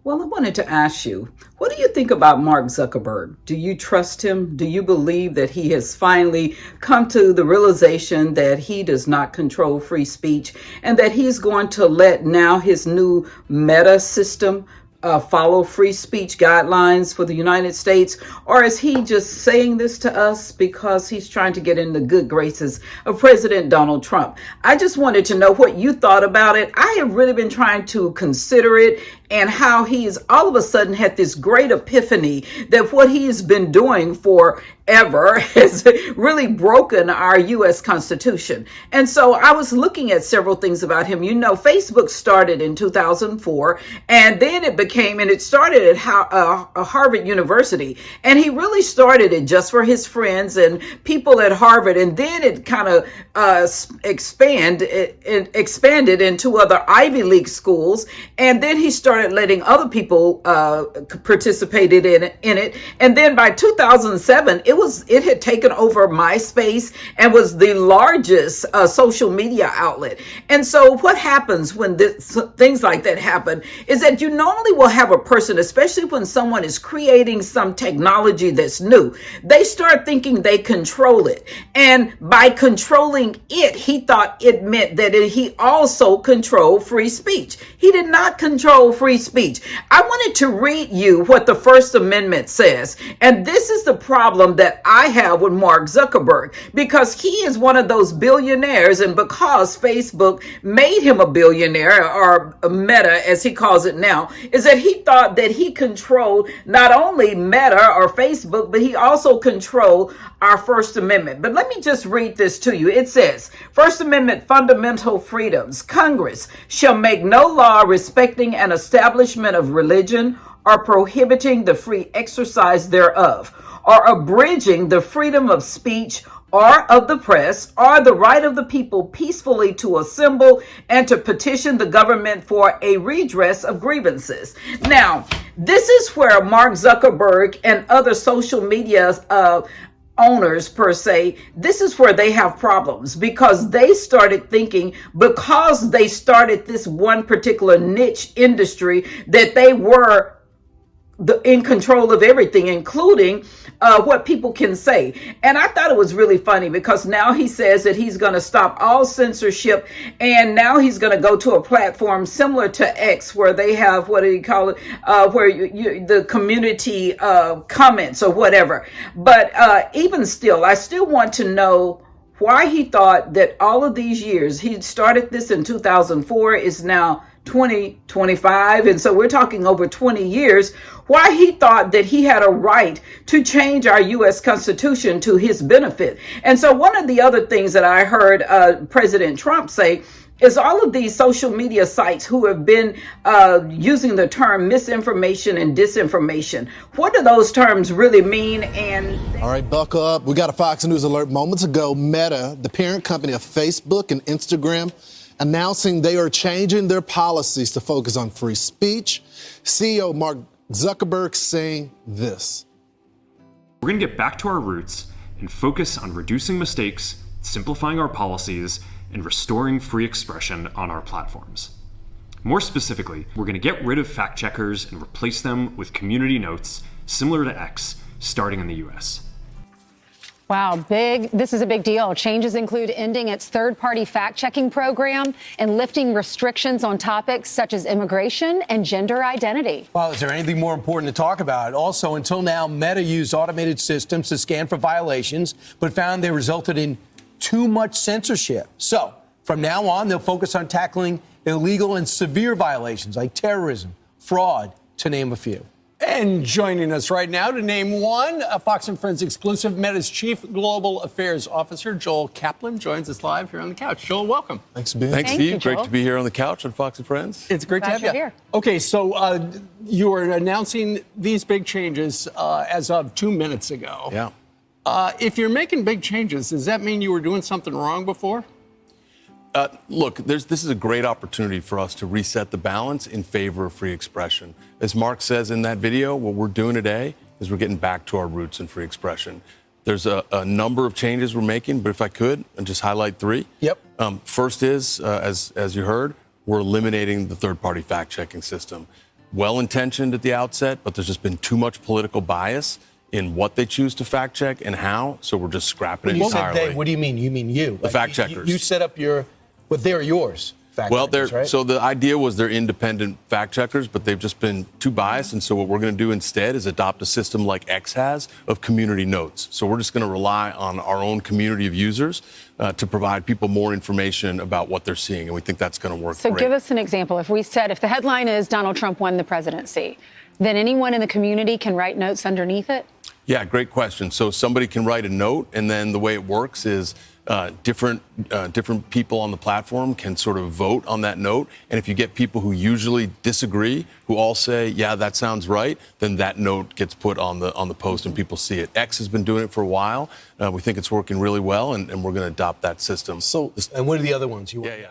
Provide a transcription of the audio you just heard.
Well, I wanted to ask you, what do you think about Mark Zuckerberg? Do you trust him? Do you believe that he has finally come to the realization that he does not control free speech and that he's going to let now his new meta system follow free speech guidelines for the United States? Or is he just saying this to us because he's trying to get in the good graces of President Donald Trump? I just wanted to know what you thought about it. I have really been trying to consider it and how he's all of a sudden had this great epiphany that what he's been doing forever has really broken our U.S. Constitution. And so I was looking at several things about him. You know, Facebook started in 2004, and then it started at Harvard University. And he really started it just for his friends and people at Harvard. And then it kind of expanded into other Ivy League schools. And then he started letting other people participated in it. And then by 2007, it had taken over MySpace and was the largest social media outlet. And so what happens when things like that happen is that you normally will have a person, especially when someone is creating some technology that's new, they start thinking they control it. And by controlling it, he thought it meant that he also controlled free speech. He did not control free speech. I wanted to read you what the First Amendment says. And this is the problem that I have with Mark Zuckerberg, because he is one of those billionaires, and because Facebook made him a billionaire, or Meta as he calls it now, is that he thought that he controlled not only Meta or Facebook, but he also controlled our First Amendment. But let me just read this to you. It says, First Amendment fundamental freedoms. Congress shall make no law respecting an establishment of religion or prohibiting the free exercise thereof, or abridging the freedom of speech or of the press, or the right of the people peacefully to assemble and to petition the government for a redress of grievances. Now, this is where Mark Zuckerberg and other social media owners per se, this is where they have problems, because they started thinking, because they started this one particular niche industry, that they were in control of everything, including what people can say. And I thought it was really funny, because now he says that he's going to stop all censorship, and now he's going to go to a platform similar to X, where they have, what do you call it, where the community comments or whatever. But even still, I still want to know why he thought that all of these years, he started this in 2004, is now 2025, and so we're talking over 20 years, why he thought that he had a right to change our U.S. Constitution to his benefit. And so one of the other things that I heard President Trump say is all of these social media sites who have been using the term misinformation and disinformation. What do those terms really mean? And all right, buckle up. We got a Fox News alert moments ago. Meta, the parent company of Facebook and Instagram, announcing they are changing their policies to focus on free speech. CEO Mark Zuckerberg saying this. We're going to get back to our roots and focus on reducing mistakes, simplifying our policies, and restoring free expression on our platforms. More specifically, we're going to get rid of fact checkers and replace them with community notes similar to X, starting in the US. Wow, this is a big deal. Changes include ending its third-party fact-checking program and lifting restrictions on topics such as immigration and gender identity. Well, is there anything more important to talk about? Also, until now, Meta used automated systems to scan for violations, but found they resulted in too much censorship. So, from now on, they'll focus on tackling illegal and severe violations like terrorism, fraud, to name a few. And joining us right now to name one, a Fox & Friends exclusive, Meta's Chief Global Affairs Officer, Joel Kaplan, joins us live here on the couch. Joel, welcome. Thanks, Ben. Thanks, Steve. Great to be here on the couch on Fox & Friends. It's great to have you here. Okay, so you are announcing these big changes as of 2 minutes ago. Yeah. If you're making big changes, does that mean you were doing something wrong before? Look, this is a great opportunity for us to reset the balance in favor of free expression. As Mark says in that video, what we're doing today is we're getting back to our roots in free expression. There's a number of changes we're making, but if I could, and just highlight three. Yep. First is, as you heard, we're eliminating the third-party fact-checking system. well-intentioned at the outset, but there's just been too much political bias in what they choose to fact check and how. So we're just scrapping it You said entirely. they, what do you mean? You mean you? The fact checkers. You set up your, but they're yours. Well, checkers, right? so the idea was they're independent fact checkers, but they've just been too biased. And so what we're going to do instead is adopt a system like X has of community notes. So we're just going to rely on our own community of users to provide people more information about what they're seeing. And we think that's going to work So great. give us an example. If we said, if the headline is Donald Trump won the presidency, then anyone in the community can write notes underneath it? Yeah, great question. So somebody can write a note, and then the way it works is different people on the platform can sort of vote on that note. And if you get people who usually disagree, who all say, yeah, that sounds right, then that note gets put on the post and people see it. X has been doing it for a while. We think it's working really well, and we're going to adopt that system. And what are the other ones you want? Yeah.